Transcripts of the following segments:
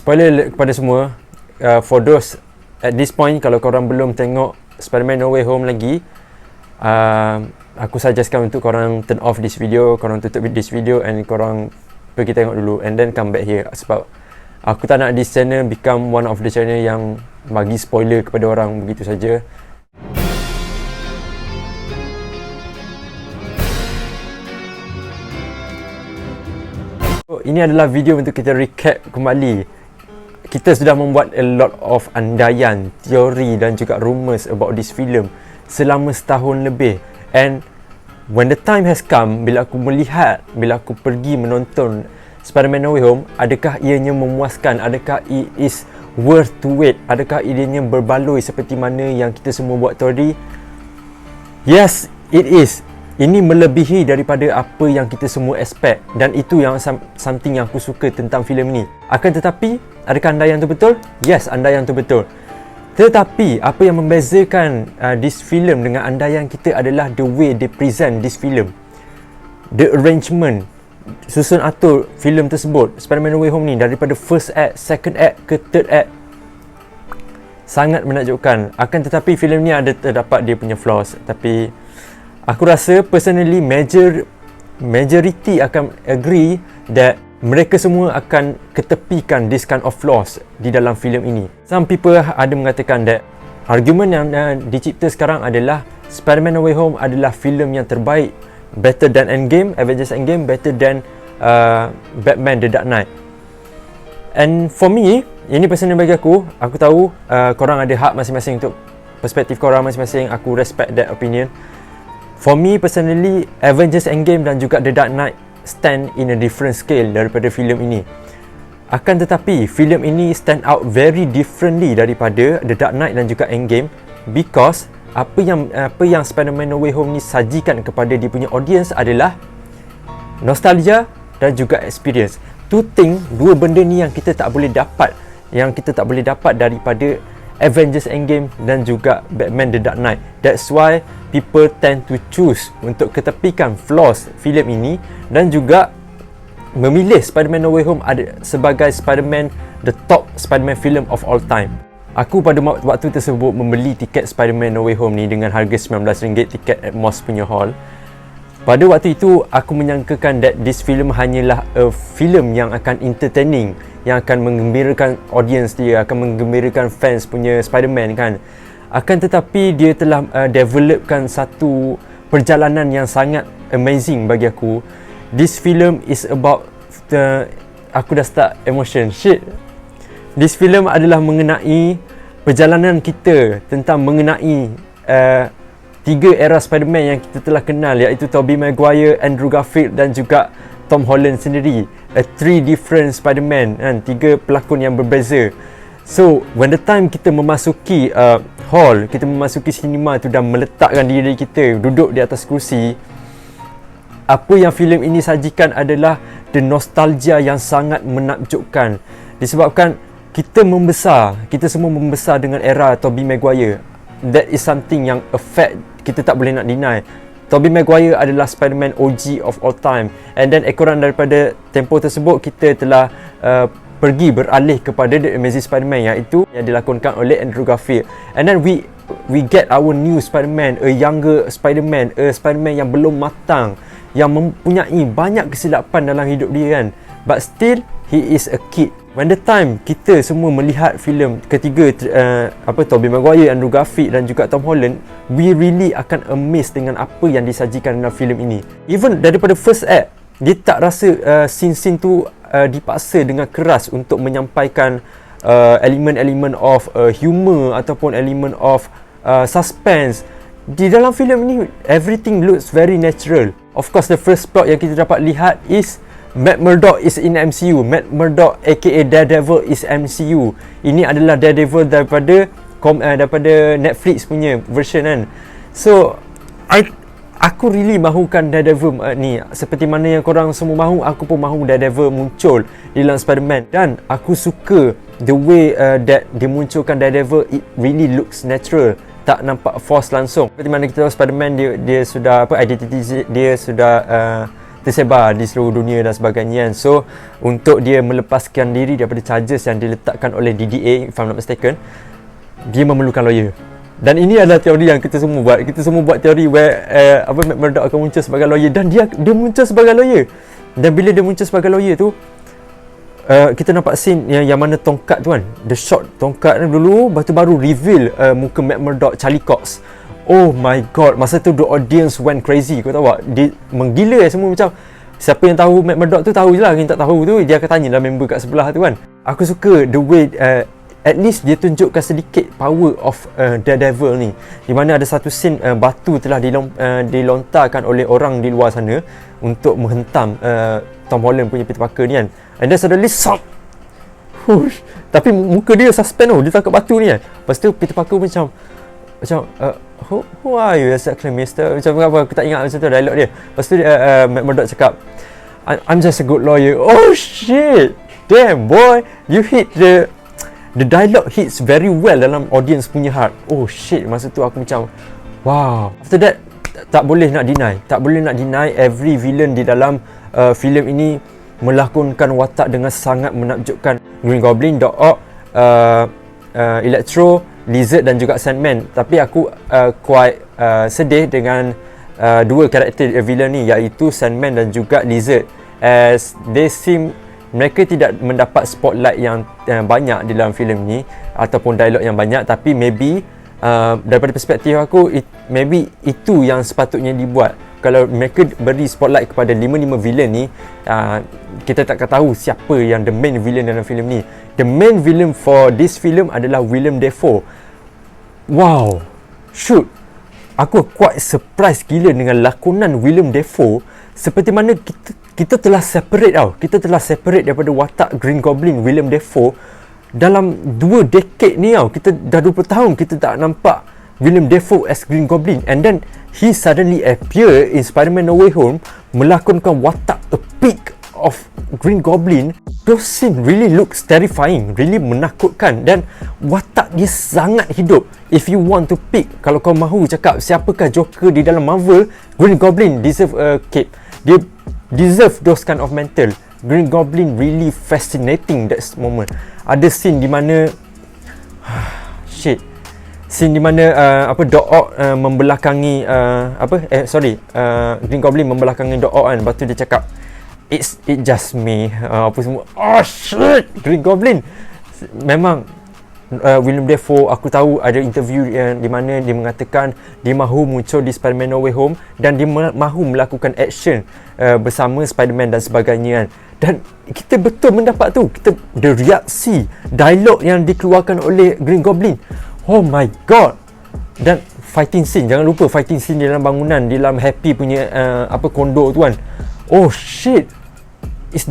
Spoiler kepada semua, for those at this point, kalau korang belum tengok Spider-Man No Way Home lagi, aku suggestkan untuk korang turn off this video, korang tutup this video and korang pergi tengok dulu and then come back here. Sebab aku tak nak this channel become one of the channel yang bagi spoiler kepada orang begitu saja. Ini adalah video untuk kita recap kembali. Kita sudah membuat a lot of andaian, teori dan juga rumours about this film selama setahun lebih. And when the time has come, bila aku melihat, bila aku pergi menonton Spider-Man No Way Home, adakah ianya memuaskan? Adakah it is worth to wait? Adakah ianya berbaloi seperti mana yang kita semua buat teori? Yes, it is. Ini melebihi daripada apa yang kita semua expect, dan itu yang something yang aku suka tentang filem ini. Akan tetapi, adakah andaian itu betul? Yes, andaian itu betul. Tetapi apa yang membezakan this film dengan andaian kita adalah the way they present this film, the arrangement, susun atur filem tersebut, Spider-Man No Way Home ni, daripada first act, second act ke third act, sangat menakjubkan. Akan tetapi filem ni ada terdapat dia punya flaws, tapi aku rasa personally majority akan agree that mereka semua akan ketepikan this kind of flaws di dalam filem ini. Some people ada mengatakan that argument yang dicipta sekarang adalah Spider-Man No Way Home adalah filem yang terbaik, better than Endgame, Avengers Endgame, better than Batman The Dark Knight. And for me, ini personal bagi aku tahu korang ada hak masing-masing untuk perspektif korang masing-masing, aku respect that opinion. For me personally, Avengers Endgame dan juga The Dark Knight stand in a different scale daripada filem ini. Akan tetapi, filem ini stand out very differently daripada The Dark Knight dan juga Endgame, because apa yang Spider-Man No Way Home ni sajikan kepada dia punya audience adalah nostalgia dan juga experience. Dua benda ni yang kita tak boleh dapat daripada Avengers Endgame dan juga Batman The Dark Knight. That's why people tend to choose untuk ketepikan flaws filem ini dan juga memilih Spider-Man No Way Home sebagai Spider-Man, the top Spider-Man film of all time. Aku pada waktu tersebut membeli tiket Spider-Man No Way Home ni dengan harga RM19 tiket Atmos punya hall. Pada waktu itu, aku menyangkakan that this film hanyalah a film yang akan entertaining, yang akan menggembirakan audience dia, akan menggembirakan fans punya Spider-Man kan. Akan tetapi dia telah developkan satu perjalanan yang sangat amazing bagi aku. This film is about aku dah start emotion. Shit. This film adalah mengenai perjalanan kita tentang mengenai 3 era Spider-Man yang kita telah kenal, iaitu Tobey Maguire, Andrew Garfield dan juga Tom Holland sendiri. 3 different Spider-Man kan, 3 pelakon yang berbeza. So, when the time kita memasuki hall, kita memasuki sinema tu dan meletakkan diri kita duduk di atas kursi, apa yang filem ini sajikan adalah the nostalgia yang sangat menakjubkan. Disebabkan kita semua membesar dengan era Tobey Maguire. That is something yang affect kita, tak boleh nak deny. Tobey Maguire adalah Spider-Man OG of all time. And then ekoran daripada tempoh tersebut, kita telah pergi beralih kepada The Amazing Spider-Man, iaitu yang dilakonkan oleh Andrew Garfield. And then we get our new Spider-Man, a younger Spider-Man, a Spider-Man yang belum matang, yang mempunyai banyak kesilapan dalam hidup dia kan. But still, he is a kid. When the time kita semua melihat filem ketiga Tobey Maguire, Andrew Garfield dan juga Tom Holland, we really akan amazed dengan apa yang disajikan dalam filem ini. Even daripada first act, dia tak rasa scene-scene tu dipaksa dengan keras untuk menyampaikan elemen-elemen of humor ataupun elemen of suspense. Di dalam filem ini, everything looks very natural. Of course, the first plot yang kita dapat lihat is Matt Murdock is in MCU. Matt Murdock aka Daredevil is MCU. Ini adalah Daredevil daripada Netflix punya version kan. So aku really mahukan Daredevil ni. Seperti mana yang korang semua mahu, aku pun mahu Daredevil muncul di dalam Spider-Man. Dan aku suka the way that dia munculkan Daredevil. It really looks natural, tak nampak force langsung. Seperti mana kita tahu Spider-Man dia sudah identiti dia sudah tersebar di seluruh dunia dan sebagainya kan. So untuk dia melepaskan diri daripada charges yang diletakkan oleh DDA, if I'm not mistaken, dia memerlukan lawyer. Dan ini adalah teori yang kita semua buat. Kita semua buat teori where Matt Murdock akan muncul sebagai lawyer, dan dia muncul sebagai lawyer. Dan bila dia muncul sebagai lawyer tu, kita nampak scene yang mana tongkat tu kan, the shot tongkat ni dulu, lepas tu baru reveal muka Matt Murdock, Charlie Cox. Oh my god, masa tu the audience went crazy. Kau tahu tak? Dia menggila semua, macam siapa yang tahu Matt Murdock tu tahu je lah, yang tak tahu tu dia akan tanya lah member kat sebelah tu kan. Aku suka the way at least dia tunjukkan sedikit power of Daredevil ni, di mana ada satu scene batu telah dilontarkan oleh orang di luar sana untuk menghentam Tom Holland punya Peter Parker ni kan. And then suddenly Hush. Tapi muka dia suspend dia tangkap batu ni kan. Lepas tu Peter Parker macam who are you exactly, mister? Macam apa, aku tak ingat macam tu dialog dia. Lepas tu Matt Murdock cakap, I'm just a good lawyer. Oh shit, damn boy, you hit the dialogue hits very well dalam audience punya heart. Oh shit, masa tu aku macam wow. After that, tak boleh nak deny every villain di dalam filem ini melakonkan watak dengan sangat menakjubkan. Green Goblin, Doc Ock, Electro, Lizard dan juga Sandman. Tapi aku quite sedih dengan dua karakter villain ni, iaitu Sandman dan juga Lizard, as they seem mereka tidak mendapat spotlight yang banyak di dalam filem ni ataupun dialog yang banyak. Tapi maybe daripada perspektif aku, maybe itu yang sepatutnya dibuat. Kalau mereka beri spotlight kepada 5 villain ni, kita tak akan tahu siapa yang the main villain dalam filem ni. The main villain for this film adalah Willem Dafoe. Wow, shoot, aku quite surprised gila dengan lakonan Willem Dafoe. Seperti mana kita telah separate daripada watak Green Goblin Willem Dafoe dalam 2 decade ni tau. Kita dah 20 tahun kita tak nampak Willem Dafoe as Green Goblin, and then he suddenly appear in Spider-Man No Way Home melakonkan watak a peak of Green Goblin. Those scene really looks terrifying, really menakutkan, dan watak dia sangat hidup. If you want to pick, kalau kau mahu cakap siapakah Joker di dalam Marvel, Green Goblin deserve a cape. Dia deserve those kind of mental. Green Goblin really fascinating that moment. Ada scene di mana scene di mana Doc Ock membelakangi Green Goblin membelakangi Doc Ock kan. Lepas tu dia cakap it just me, apa semua. Oh shit, Green Goblin memang Willem Dafoe. Aku tahu ada interview di mana dia mengatakan dia mahu muncul di Spider-Man No Way Home dan dia mahu melakukan action bersama Spider-Man dan sebagainya kan. Dan kita betul mendapat tu. The reaksi, dialog yang dikeluarkan oleh Green Goblin, oh my god. Dan fighting scene, jangan lupa fighting scene di dalam bangunan, di dalam Happy punya kondo tu kan. Oh shit, is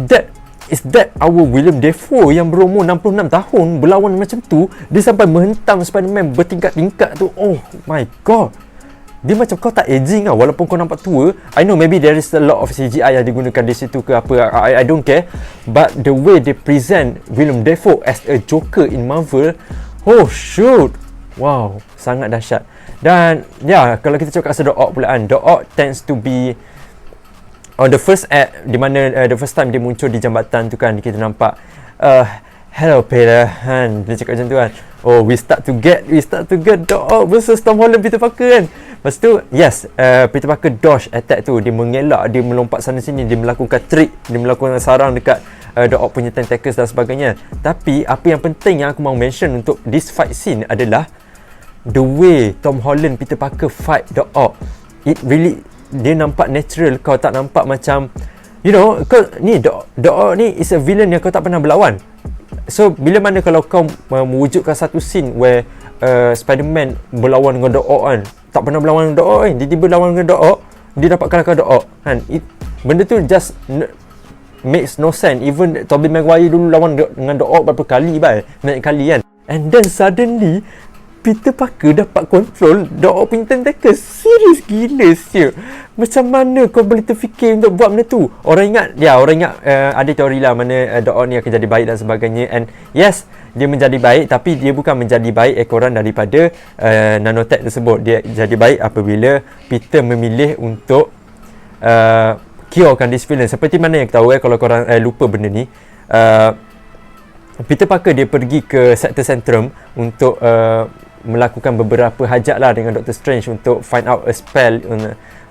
that our Willem Dafoe yang berumur 66 tahun berlawan macam tu? Dia sampai menghentam Spider-Man bertingkat-tingkat tu. Oh my god, dia macam kau tak aging walaupun kau nampak tua. I know maybe there is a lot of CGI yang digunakan di situ ke apa, I don't care, but the way they present Willem Dafoe as a Joker in Marvel, oh shoot, wow, sangat dahsyat. Dan kalau kita cakap pasal Doc Ock pulaan, Doc Ock tends to be on the first act, di mana the first time dia muncul di jambatan tu kan, kita nampak hello Peter, dia cakap macam tu kan. Oh, we start to get Doc Ock versus Tom Holland Peter Parker kan. Lepas tu Peter Parker dodge attack tu, dia mengelak, dia melompat sana sini, dia melakukan trick, dia melakukan sarang dekat Doc Ock punya tentacles dan sebagainya. Tapi apa yang penting yang aku mahu mention untuk this fight scene adalah the way Tom Holland Peter Parker fight Doc Ock. It really, dia nampak natural. Kau tak nampak macam, you know, kau ni Doc Ock ni is a villain yang kau tak pernah berlawan. So bila mana kalau kau mewujudkan satu scene where Spider-Man berlawan dengan Doc Ock kan, tak pernah berlawan dengan Doc Ock kan, dia tiba lawan dengan Doc Ock, dia dapat kalahkan Doc Ock kan. Benda tu just makes no sense. Even Tobey Maguire dulu lawan dengan Doc Ock berapa kali banyak kali kan. And then suddenly Peter Parker dapat control Doc Ock punya tentacle. Serius gila siap. Macam mana kau boleh terfikir untuk buat benda tu? Orang ingat ada teori lah mana Doc Ock ni akan jadi baik dan sebagainya. And yes, dia menjadi baik, tapi dia bukan menjadi baik ekoran daripada nanotech tersebut. Dia jadi baik apabila Peter memilih untuk curekan this villain. Seperti mana yang kita tahu kalau korang lupa benda ni, Peter Parker dia pergi ke Sector Centrum untuk melakukan beberapa hajat lah dengan Doctor Strange untuk find out a spell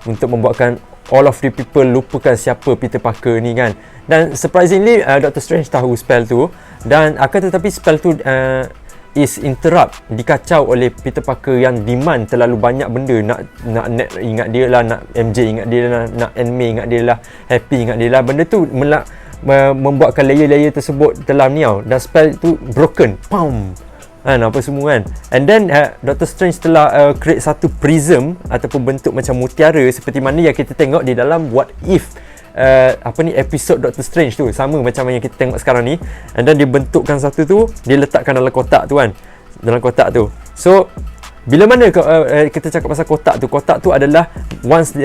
untuk membuatkan all of the people lupakan siapa Peter Parker ni kan. Dan surprisingly Doctor Strange tahu spell tu, dan akan tetapi spell tu is interrupt, dikacau oleh Peter Parker yang demand terlalu banyak benda. Nak Ned ingat dia lah, nak MJ ingat dia lah, nak Aunt May ingat dia lah, Happy ingat dia lah. Benda tu membuatkan layer-layer tersebut dalam ni tau, dan spell tu broken, pam kan, apa semua kan. And then Doctor Strange telah create satu prism ataupun bentuk macam mutiara seperti mana yang kita tengok di dalam What If episod Doctor Strange tu, sama macam yang kita tengok sekarang ni. And then dia bentukkan satu tu, dia letakkan dalam kotak tu kan, dalam kotak tu. So bila mana kita cakap pasal kotak tu adalah once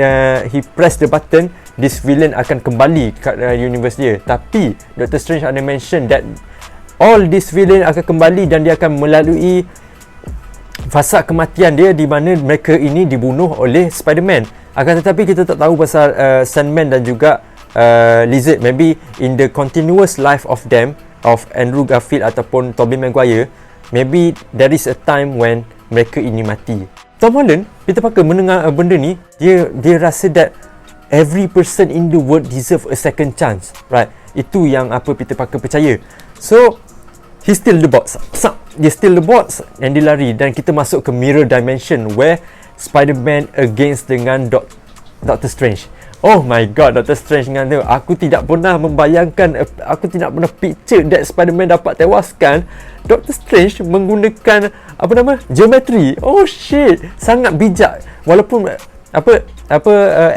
he press the button, this villain akan kembali kat universe dia. Tapi Doctor Strange ada mention that all this villain akan kembali dan dia akan melalui fasa kematian dia, di mana mereka ini dibunuh oleh Spider-Man. Akan tetapi kita tak tahu pasal Sandman dan juga Lizard. Maybe in the continuous life of them, of Andrew Garfield ataupun Tobey Maguire, maybe there is a time when mereka ini mati. Tom Holland, Peter Parker mendengar benda ni, dia rasa that every person in the world deserve a second chance, right? Itu yang apa Peter Parker percaya. So he steal the box. Dia steal the box and dia lari, dan kita masuk ke mirror dimension where Spider-Man against dengan Doctor Strange. Oh my god, Doctor Strange dengan tu, aku tidak pernah membayangkan, aku tidak pernah picture that Spider-Man dapat tewaskan Doctor Strange menggunakan geometri. Oh shit, sangat bijak. Walaupun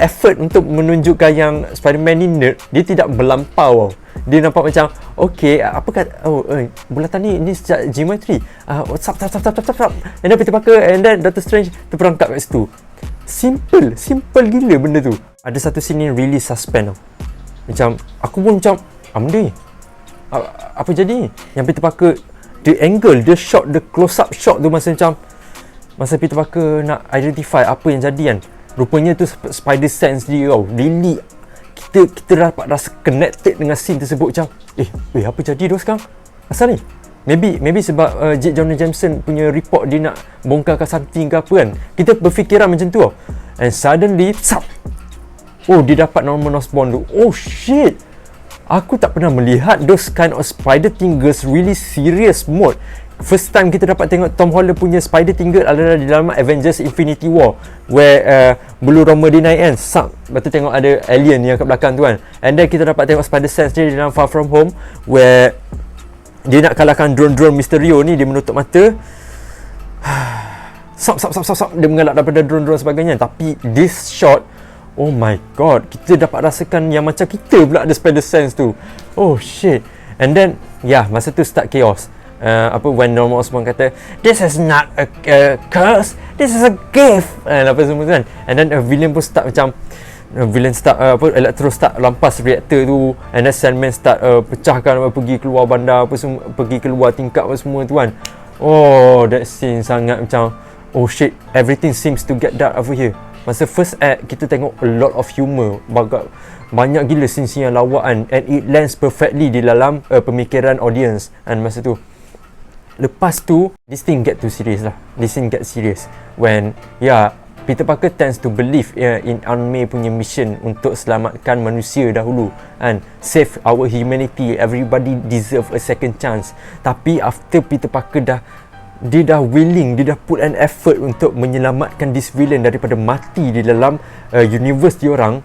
effort untuk menunjukkan yang Spider-Man ni nerd, dia tidak berlampau. Dia nampak macam okay, apa kata, bulatan ni sejak geometri. Tap. And then Peter Parker and then Doctor Strange terperangkap kat situ. Simple gila benda tu. Ada satu scene ni really suspend tau. Macam aku pun macam benda ni apa jadi ni? Yang Peter Parker, the angle, the shot, the close up shot tu, masa Peter Parker nak identify apa yang jadi kan. Rupanya tu spider sense dia tau. Really kita dapat rasa connected dengan scene tersebut. Macam apa jadi tu sekarang? Asal ni? Maybe sebab J. Jonah Jameson punya report dia nak bongkarkan something ke apa kan. Kita berfikiran macam tu tau. And suddenly dia dapat Norman Osborn tu. Oh shit, aku tak pernah melihat those kind of spider tingles really serious mode. First time kita dapat tengok Tom Holland punya spider tingle adalah di dalam Avengers Infinity War, where Blue Roma dia naik kan, lepas tu tengok ada alien yang kat belakang tu kan. And then kita dapat tengok spider sense dia di dalam Far From Home, where dia nak kalahkan drone Mysterio ni, dia menutup mata, dia mengelak daripada drone sebagainya. Tapi this shot, oh my god, kita dapat rasakan yang macam kita pula ada spider sense tu. Oh shit. And then masa tu start chaos. When Norman Osborn kata, this is not a curse, this is a gift, apa semua kan. And then villain pun start macam Electro start lampas reaktor tu, and then Sandman start pecahkan, pergi keluar bandar, pergi keluar tingkap apa semua tu kan. Oh, that scene sangat macam oh shit, everything seems to get dark over here. Masa first act kita tengok a lot of humor, banyak gila scene-scene yang lawakan, and it lands perfectly di dalam pemikiran audience. And masa tu lepas tu, this thing get too serious lah. This thing get serious when Peter Parker tends to believe in Aunt May punya mission untuk selamatkan manusia dahulu and save our humanity. Everybody deserve a second chance. Tapi after Peter Parker dia dah willing, dia dah put an effort untuk menyelamatkan this villain daripada mati di dalam universe diorang.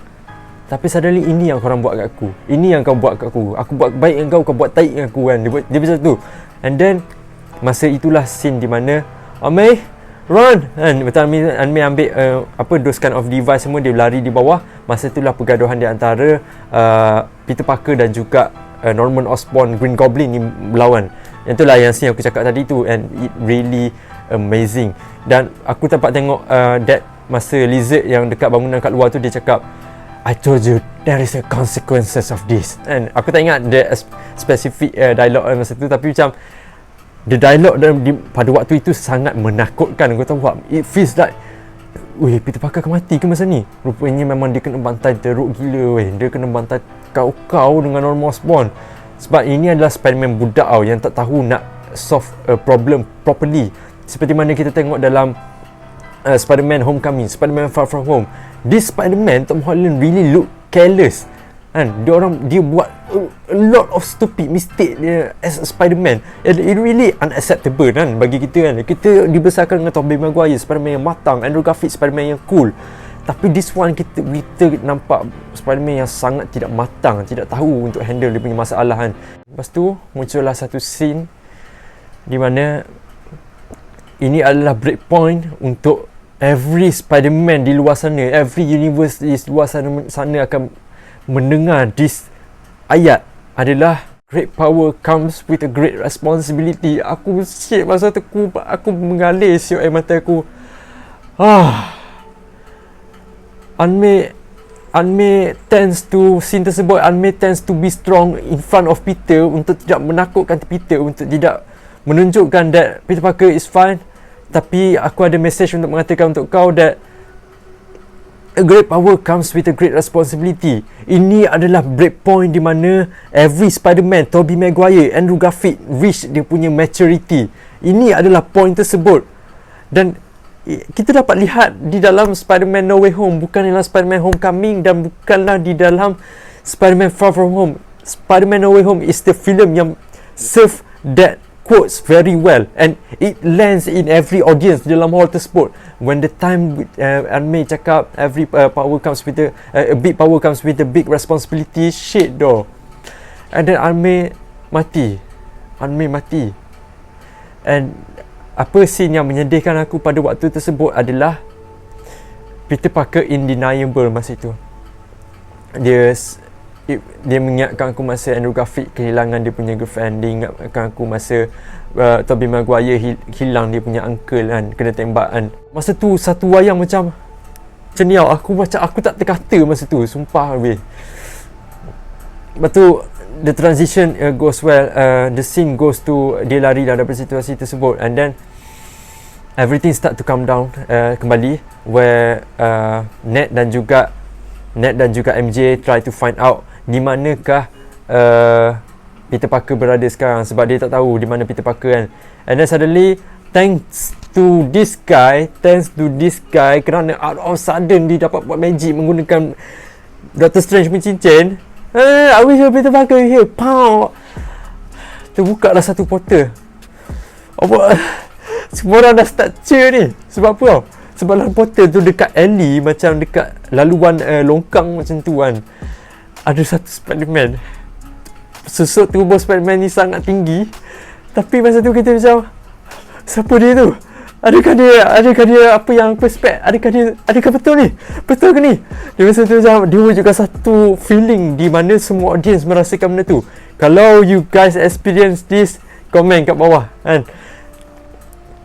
Tapi suddenly ini yang korang buat kat aku, ini yang kau buat kat aku buat baik dengan kau buat taik dengan aku kan. Dia macam tu. And then masa itulah scene di mana May run kan, betul May ambil those kind of device semua, dia lari di bawah. Masa itulah pergaduhan di antara Peter Parker dan juga Norman Osborn, Green Goblin ni berlawan. Itulah yang scene aku cakap tadi tu, and it really amazing. Dan aku dapat tengok that masa Lizard yang dekat bangunan kat luar tu, dia cakap, I told you there is a consequences of this. And aku tak ingat the specific dialogue masa tu, tapi macam the dialogue pada waktu itu sangat menakutkan. Kau tahu tak? It feels like weh, Peter Parker akan mati ke masa ni? Rupanya memang dia kena bantai teruk gila weh. Dia kena bantai kau-kau dengan Norman Osborn. Sebab ini adalah Spider-Man budak tau, yang tak tahu nak solve a problem properly. Seperti mana kita tengok dalam Spider-Man Homecoming, Spider-Man Far From Home. This Spider-Man, Tom Holland really look careless kan. Dia buat a lot of stupid mistake dia as a Spider-Man. It really unacceptable kan bagi kita kan. Kita dibesarkan dengan Tobey Maguire, Spider-Man yang matang, Andrew Garfield, Spider-Man yang cool. Tapi this one kita nampak Spider-Man yang sangat tidak matang, tidak tahu untuk handle dia punya masalah kan. Lepas tu muncullah satu scene di mana ini adalah breakpoint untuk every Spider-Man di luar sana, every universe di luar sana akan mendengar this ayat adalah great power comes with a great responsibility. Aku shit masa tu aku mengalir siap air mata aku. Unmay tends to scene tersebut, Unmay tends to be strong in front of Peter untuk tidak menakutkan Peter, untuk tidak menunjukkan that Peter Parker is fine. Tapi aku ada message untuk mengatakan untuk kau that a great power comes with a great responsibility. Ini adalah breakpoint di mana every Spider-Man, Tobey Maguire, Andrew Garfield reach dia punya maturity. Ini adalah point tersebut. Dan kita dapat lihat di dalam Spider-Man No Way Home, bukan dalam Spider-Man Homecoming dan bukanlah di dalam Spider-Man Far From Home. Spider-Man No Way Home is the film yang serve that quotes very well and it lands in every audience dalam hall tersebut. When the time May cakap every power comes with a big power comes with a big responsibility, shit doh. And then May mati. And apa scene yang menyedihkan aku pada waktu tersebut adalah Peter Parker indeniable masa itu. Dia mengingatkan aku masa Andrew Garfield kehilangan dia punya girlfriend. Dia ingatkan aku masa Tobey Maguire hilang dia punya uncle kan, kena tembak kan. Masa tu satu wayang macam ceniau. Aku tak terkata masa tu, sumpah weh. Lepas tu the transition goes well, the scene goes to dia lari daripada situasi tersebut, and then everything start to calm down kembali, where Ned dan juga MJ try to find out di manakah Peter Parker berada sekarang, sebab dia tak tahu di mana Peter Parker kan. And then suddenly thanks to this guy, kerana out of sudden dia dapat buat magic menggunakan Doctor Strange punya cincin. I wish Peter Parker here. Pow! Terbuka lah satu portal. Semua orang dah start cheer ni. Sebab apa tau? Sebab dalam portal tu dekat alley, macam dekat laluan longkang macam tu kan, ada satu Spider-Man. Susuk tubuh Spider-Man ni sangat tinggi. Tapi masa tu kita macam, siapa dia tu? Adakah dia apa yang aku expect? Adakah betul ni? Betul ke ni? Dia masa tu macam, dia wujudkan satu feeling di mana semua audience merasakan benda tu. Kalau you guys experience this, komen kat bawah kan.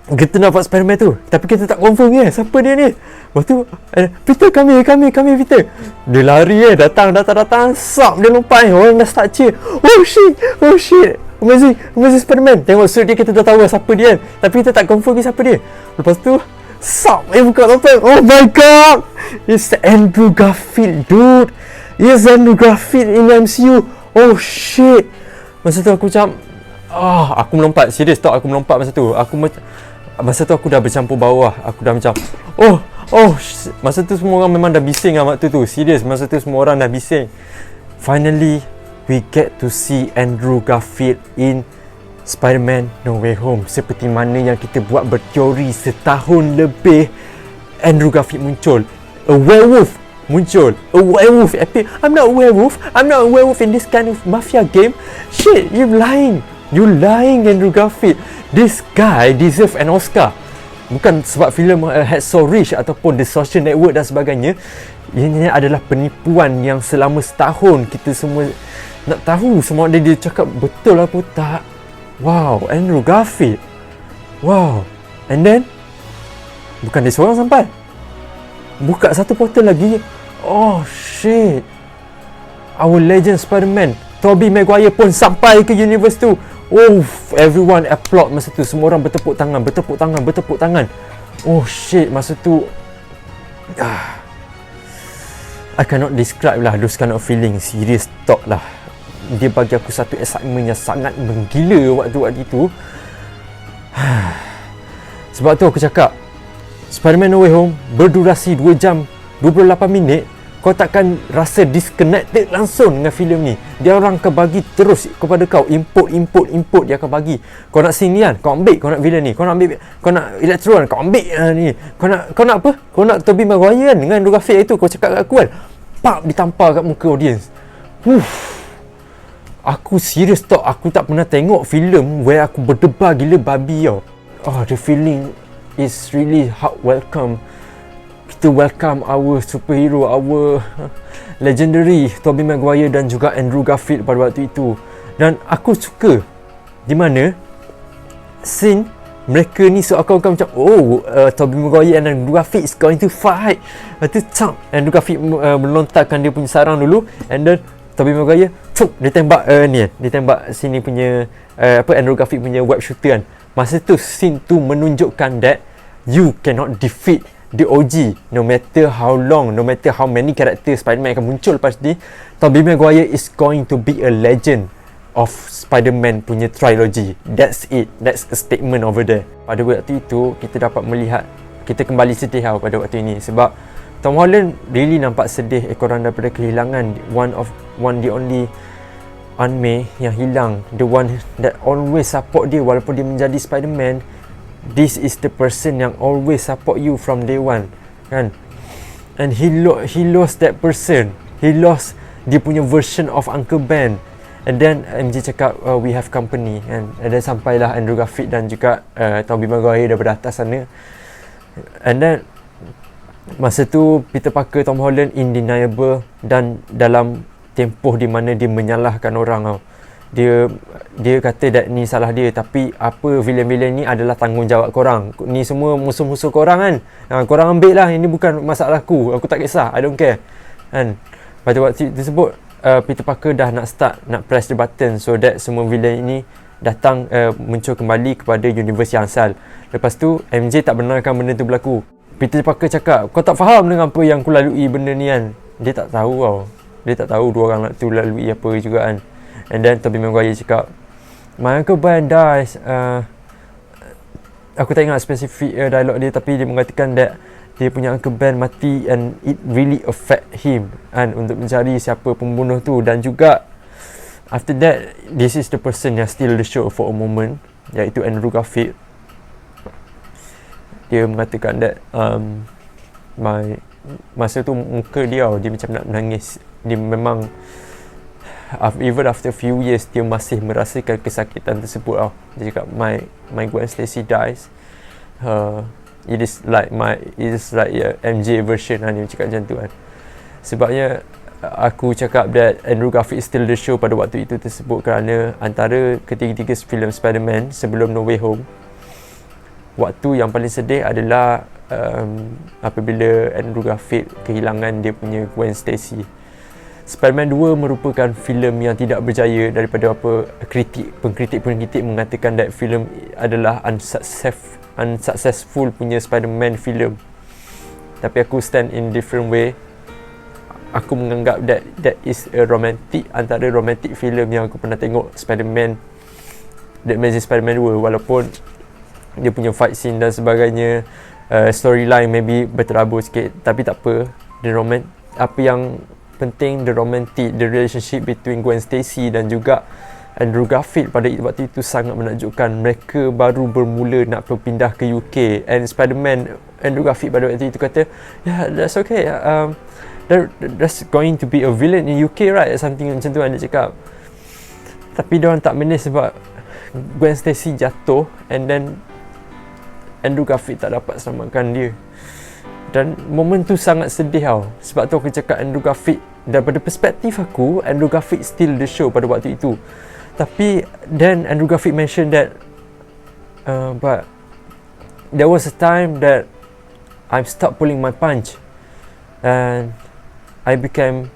Kita nampak Spider-Man tu, tapi kita tak confirm siapa dia ni. Lepas tu Peter, kami Peter. Dia lari datang, sap dia lompat orang dah start cheer. Oh shit Amazing Spider-Man. Tengok suit dia, kita dah tahu siapa dia kan, tapi kita tak confirm siapa dia. Lepas tu sap buka lompat. Oh my god, it's Andrew Garfield dude. It's Andrew Garfield in MCU. Oh shit. Masa tu aku macam aku melompat, serius tau, aku melompat masa tu. Masa tu aku dah bercampur bawah. Aku dah macam masa tu semua orang memang dah bising lah waktu tu. Serius, masa tu semua orang dah bising. Finally we get to see Andrew Garfield in Spider-Man No Way Home. Seperti mana yang kita buat berteori setahun lebih, Andrew Garfield muncul. A werewolf muncul. A werewolf epic. I'm not a werewolf in this kind of mafia game. Shit, you lying Andrew Garfield. This guy deserve an Oscar. Bukan sebab filem Hacksaw Ridge ataupun The Social Network dan sebagainya. Ini adalah penipuan yang selama setahun kita semua nak tahu. Semua dia cakap betul apa tak. Wow, Andrew Garfield. Wow. And then bukan dia seorang sampai. Buka satu portal lagi. Oh shit. Our legend Spider-Man Tobey Maguire pun sampai ke universe tu. Oh, everyone applaud masa tu. Semua orang bertepuk tangan. Oh shit, masa tu I cannot describe lah those kind of feeling. Serious talk lah, dia bagi aku satu excitement yang sangat menggila waktu itu. Sebab tu aku cakap Spider-Man No Way Home berdurasi 2 jam 28 minit. Kau takkan rasa disconnected langsung dengan filem ni. Dia orang akan bagi terus kepada kau input dia akan bagi. Kau nak scene ni kan, kau ambil. Kau nak villain ni, kau nak ambil. Kau nak Electro kan, kau ambil ni. Kau nak apa? Kau nak Tobey Maguire kan dengan Andrew Garfield itu. Kau cakap kat aku kan, pap ditampar kat muka audience. Aku serius tau, aku tak pernah tengok filem where aku berdebar gila babi tau. The feeling is really heart welcome. Kita welcome our superhero, our legendary Tobey Maguire dan juga Andrew Garfield pada waktu itu. Dan aku suka di mana scene mereka ni seakan-akan macam Tobey Maguire and Andrew Garfield is going to fight. Lepas tu Andrew Garfield melontarkan dia punya sarang dulu, and then Tobey Maguire dia tembak dia tembak sini punya Andrew Garfield punya web shooter kan. Masa tu scene tu menunjukkan that you cannot defeat the OG, no matter how long, no matter how many character Spider-Man akan muncul lepas ni. Tobey Maguire is going to be a legend of Spider-Man punya trilogy. That's it. That's a statement over there. Pada waktu itu kita dapat melihat, kita kembali sedih pada waktu ini sebab Tom Holland really nampak sedih korang daripada kehilangan one the only Aunt May yang hilang, the one that always support dia walaupun dia menjadi Spider-Man. This is the person yang always support you from day one kan. And he lost that person. He lost dia punya version of Uncle Ben. And then MJ cakap we have company, and then sampailah Andrew Garfield dan juga Tobey Maguire daripada atas sana. And then masa tu Peter Parker, Tom Holland undeniable, dan dalam tempoh di mana dia menyalahkan orang tau. Dia kata that ni salah dia, tapi apa villain-villain ni adalah tanggungjawab korang. Ni semua musuh-musuh korang kan. Korang ambil lah, ini bukan masalah aku tak kisah, I don't care kan. Pada waktu tersebut Peter Parker dah nak press the button so that semua villain ini datang muncul kembali kepada universe yang asal. Lepas tu MJ tak benarkan benda tu berlaku. Peter Parker cakap, kau tak faham dengan apa yang aku lalui benda ni kan. Dia tak tahu tau. Dia tak tahu dua orang tu lalui apa juga kan. And then Tobey Maguire cakap, my Uncle Ben dies. Aku tak ingat spesifik dialog dia, tapi dia mengatakan that dia punya Uncle Ben mati and it really affect him kan, untuk mencari siapa pembunuh tu. Dan juga after that, this is the person yang steal the show for a moment, iaitu Andrew Garfield. Dia mengatakan that masa tu muka dia macam nak menangis. Dia memang even after few years dia masih merasakan kesakitan tersebut Dia cakap my Gwen Stacy dies, it is like MJ version dia cakap macam tu kan. Sebabnya aku cakap that Andrew Garfield still the show pada waktu itu tersebut kerana antara ketiga-tiga filem Spider-Man sebelum No Way Home, waktu yang paling sedih adalah apabila Andrew Garfield kehilangan dia punya Gwen Stacy. Spider-Man 2 merupakan filem yang tidak berjaya daripada pengkritik mengatakan that filem adalah unsuccessful punya Spider-Man filem. Tapi aku stand in different way. Aku menganggap that is a antara romantic filem yang aku pernah tengok, Spider-Man, The Amazing Spider-Man 2, walaupun dia punya fight scene dan sebagainya, storyline maybe berterabur sikit, tapi tak apa. Apa yang penting, the relationship between Gwen Stacy dan juga Andrew Garfield pada waktu itu sangat menakjubkan. Mereka baru bermula nak berpindah ke UK, and Spider-Man Andrew Garfield pada waktu itu kata, yeah, that's okay, there's going to be a villain in UK, right? Something macam tu kan dia cakap. Tapi diorang tak manage sebab Gwen Stacy jatuh, and then Andrew Garfield tak dapat selamatkan dia. Dan momen tu sangat sedih Sebab tu aku cakap Andrew Garfield, daripada perspektif aku, Andrew Garfield still the show pada waktu itu. Tapi then Andrew Garfield mentioned that but there was a time that I stopped pulling my punch and I became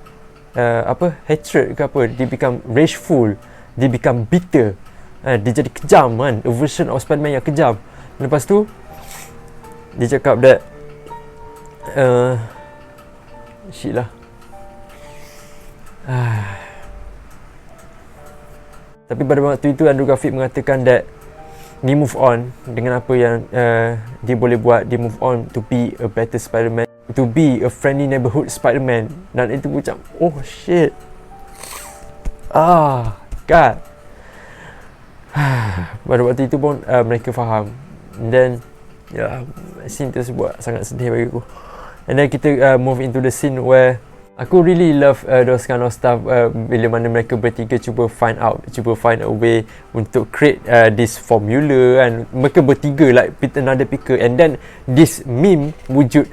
hatred ke apa, dia become rageful, dia become bitter, dia jadi kejam kan, a version of Spider-Man yang kejam. Lepas tu dia cakap that Shit lah. Tapi pada waktu itu Andrew Garfield mengatakan that dia move on dengan apa yang dia boleh buat. Dia move on to be a better Spider-Man, to be a friendly neighborhood Spider-Man. Dan itu macam, oh shit, God. Pada waktu itu pun mereka faham. And then scene tersebut sangat sedih bagi aku. And then kita move into the scene where aku really love those kind of stuff, bila mana mereka bertiga cuba find a way untuk create this formula kan. Mereka bertiga like another picker, and then this meme wujud,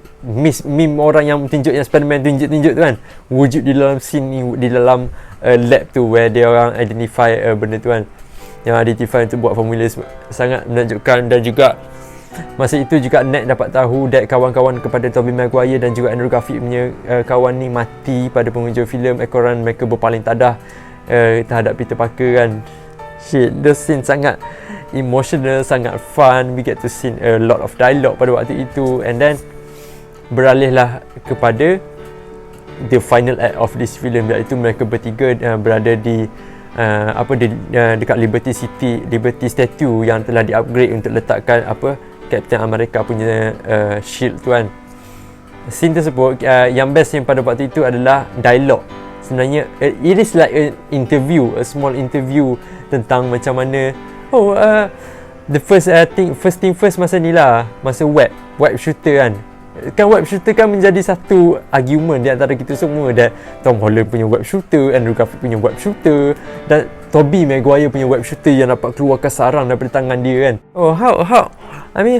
meme orang yang tunjuk yang Spider-Man tunjuk tu kan, wujud di dalam scene ni, di dalam lab tu where dia orang identify benda tu kan, yang identify untuk buat formula. Sangat menakjubkan. Dan juga masa itu juga Ned dapat tahu that kawan-kawan kepada Tobey Maguire dan juga Andrew Garfield punya kawan ni mati pada penghujung filem. Ekoran mereka berpaling tadah terhadap Peter Parker kan. Shit, the scene sangat emotional, sangat fun. We get to see a lot of dialogue pada waktu itu. And then beralihlah kepada the final act of this film, iaitu mereka bertiga berada di dekat Liberty City, Liberty Statue yang telah di-upgrade untuk letakkan Captain America punya shield tu kan. Scene tersebut yang best yang pada waktu itu adalah dialog. Sebenarnya it is like an interview, a small interview tentang macam mana the first thing first masa ni lah, masa web shooter kan. Web shooter kan menjadi satu argument di antara kita semua, dan Tom Holland punya web shooter, Andrew Garfield punya web shooter, dan Tobey Maguire punya web shooter yang dapat keluarkan sarang daripada tangan dia kan.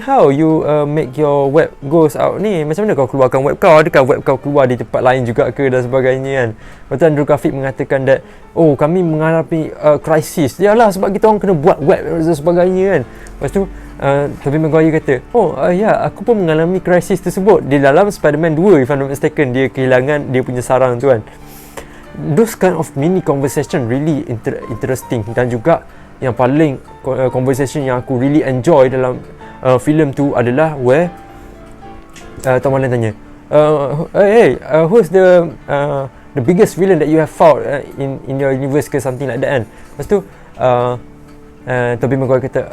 How you make your web goes out ni? Macam mana kau keluarkan web kau? Adakah web kau keluar di tempat lain juga ke, dan sebagainya kan. Lepas tu Andrew Garfield mengatakan that kami menghadapi krisis. Yalah, sebab kita orang kena buat web dan sebagainya kan. Lepas tu Tobey Maguire kata, aku pun mengalami krisis tersebut di dalam Spider-Man 2 if I'm not mistaken. Dia kehilangan dia punya sarang tu kan. Those kind of mini conversation really interesting. Dan juga yang paling conversation yang aku really enjoy dalam filem tu adalah where Tom Holland tanya, who's the biggest villain that you have fought in your universe ke, something like that kan. Lepas tu Tobey Maguire kata,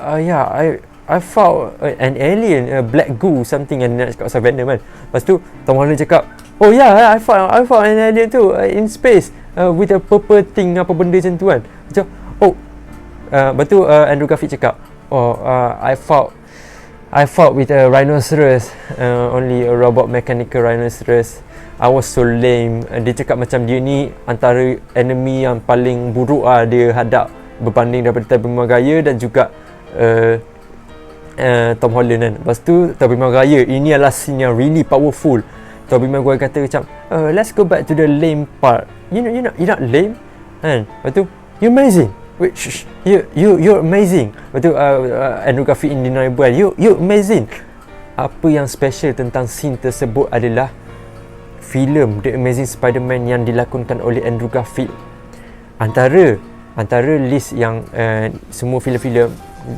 I fought an alien, a black goo something, and nak cakap pasal Venom kan. Lepas tu Tom Holland cakap, I fought an alien too in space with a purple thing, apa benda macam tu kan. Macam lepas tu Andrew Garfield cakap, I fought with a rhinoceros, only a robot mechanical rhinoceros. I was so lame. Dia cakap macam dia ni antara enemy yang paling buruk dia hadap berbanding daripada Tobey Maguire dan juga Tom Holland kan. Lepas tu Tobey Maguire, ini adalah scene yang really powerful. Tobey Maguire kata macam, let's go back to the lame part. You're not lame kan. Lepas tu, you're amazing. Wait, you're amazing. Lepas tu Andrew Garfield undeniable, you're amazing. Apa yang special tentang scene tersebut adalah filem The Amazing Spider-Man yang dilakonkan oleh Andrew Garfield. Antara list yang semua filem-filem,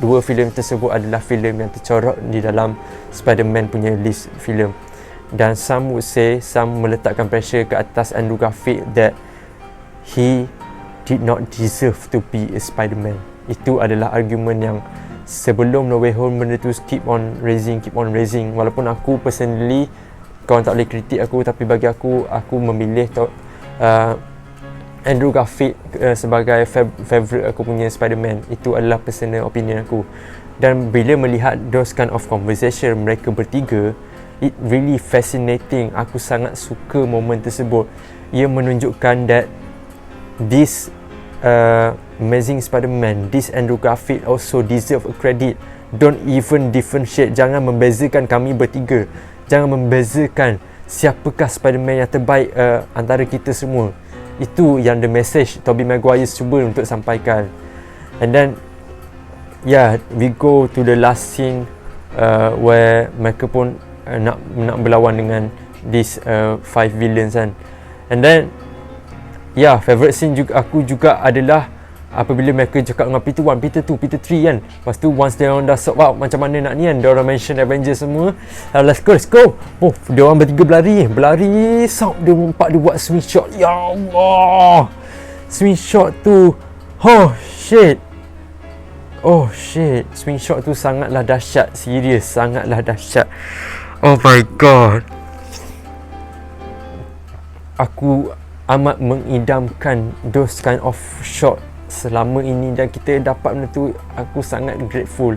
dua filem tersebut adalah filem yang tercorok di dalam Spider-Man punya list filem. Dan some meletakkan pressure ke atas Andrew Garfield that he did not deserve to be a Spider-Man. Itu adalah argument yang sebelum No Way Home benda tu keep on raising. Walaupun aku personally, korang tak boleh kritik aku, tapi bagi aku memilih Andrew Garfield sebagai favourite aku punya Spider-Man. Itu adalah personal opinion aku. Dan bila melihat those kind of conversation mereka bertiga, it really fascinating. Aku sangat suka momen tersebut. Ia menunjukkan that this Amazing Spider-Man, this Andrew Garfield also deserve a credit. Don't even differentiate. Jangan membezakan kami bertiga. Jangan membezakan siapakah Spider-Man yang terbaik antara kita semua. Itu yang the message Tobey Maguire cuba untuk sampaikan. And then we go to the last scene where mereka pun nak berlawan dengan these 5 villains kan. And then favourite scene juga aku juga adalah apabila mereka cakap dengan Peter 1, Peter 2, Peter 3 kan. Lepas tu once dia orang dah sort out macam mana nak ni kan, dia orang mention Avengers semua, let's go. Oh, dia orang bertiga berlari, sok dia empat, dia buat swing shot. Ya Allah, swing shot tu, oh shit, swing shot tu sangatlah dahsyat, serius, sangatlah dahsyat. Oh my god, aku amat mengidamkan those kind of shot selama ini, dan kita dapat benda tu, aku sangat grateful.